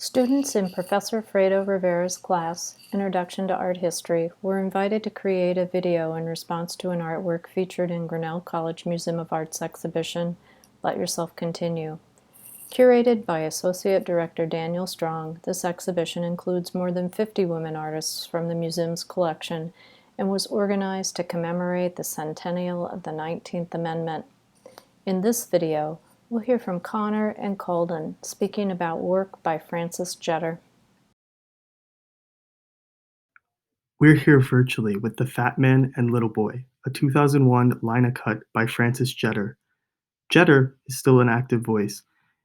Students in Professor Fredo Rivera's class, Introduction to Art History, were invited to create a video in response to an artwork featured in Grinnell College Museum of Art's exhibition, Let Yourself Continue. Curated by Associate Director Daniel Strong, this exhibition includes more than 50 women artists from the museum's collection and was organized to commemorate the centennial of the 19th Amendment. In this video, we'll hear from Conner and Caulden speaking about work by Frances Jetter. We're here virtually with The Fat Man and Little Boy, a 2001 lina cut by Frances Jetter. Jetter is still an active voice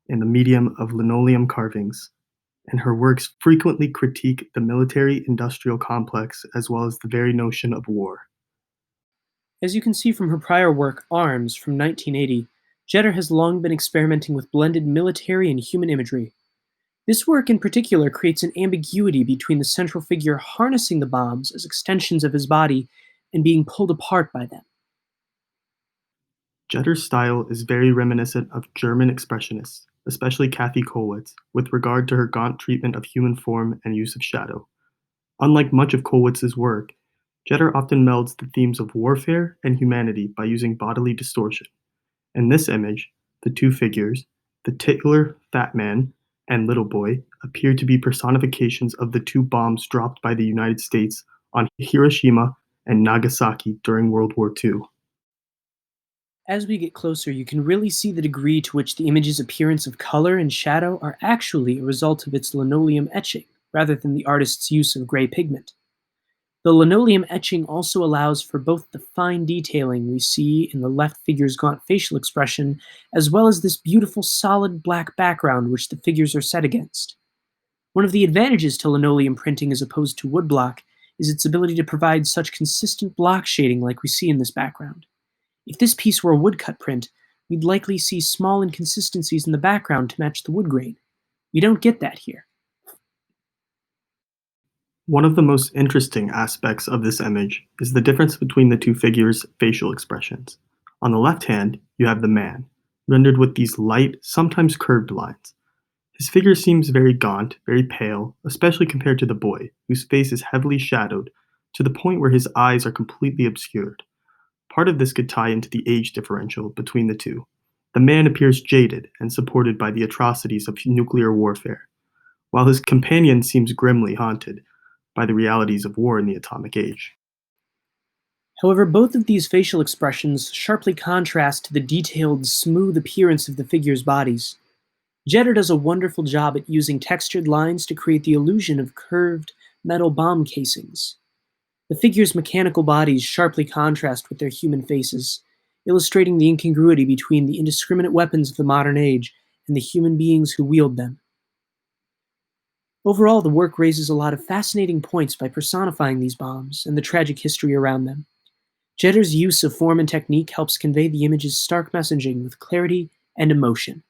in the medium of linoleum carvings, and her works frequently critique the military-industrial complex as well as the very notion of war. As you can see from her prior work, Arms, from 1980, Jetter has long been experimenting with blended military and human imagery. This work in particular creates an ambiguity between the central figure harnessing the bombs as extensions of his body and being pulled apart by them. Jetter's style is very reminiscent of German expressionists, especially Kathy Kollwitz, with regard to her gaunt treatment of human form and use of shadow. Unlike much of Kollwitz's work, Jetter often melds the themes of warfare and humanity by using bodily distortion. In this image, the two figures, the titular Fat Man and Little Boy, appear to be personifications of the two bombs dropped by the United States on Hiroshima and Nagasaki during World War II. As we get closer, you can really see the degree to which the image's appearance of color and shadow are actually a result of its linoleum etching, rather than the artist's use of gray pigment. The linoleum etching also allows for both the fine detailing we see in the left figure's gaunt facial expression, as well as this beautiful solid black background which the figures are set against. One of the advantages to linoleum printing as opposed to woodblock is its ability to provide such consistent block shading like we see in this background. If this piece were a woodcut print, we'd likely see small inconsistencies in the background to match the wood grain. We don't get that here. One of the most interesting aspects of this image is the difference between the two figures' facial expressions. On the left hand, you have the man, rendered with these light, sometimes curved lines. His figure seems very gaunt, very pale, especially compared to the boy, whose face is heavily shadowed, to the point where his eyes are completely obscured. Part of this could tie into the age differential between the two. The man appears jaded and supported by the atrocities of nuclear warfare, while his companion seems grimly haunted by the realities of war in the atomic age. However, both of these facial expressions sharply contrast to the detailed, smooth appearance of the figures' bodies. Jetter does a wonderful job at using textured lines to create the illusion of curved metal bomb casings. The figures' mechanical bodies sharply contrast with their human faces, illustrating the incongruity between the indiscriminate weapons of the modern age and the human beings who wield them. Overall, the work raises a lot of fascinating points by personifying these bombs and the tragic history around them. Jetter's use of form and technique helps convey the image's stark messaging with clarity and emotion.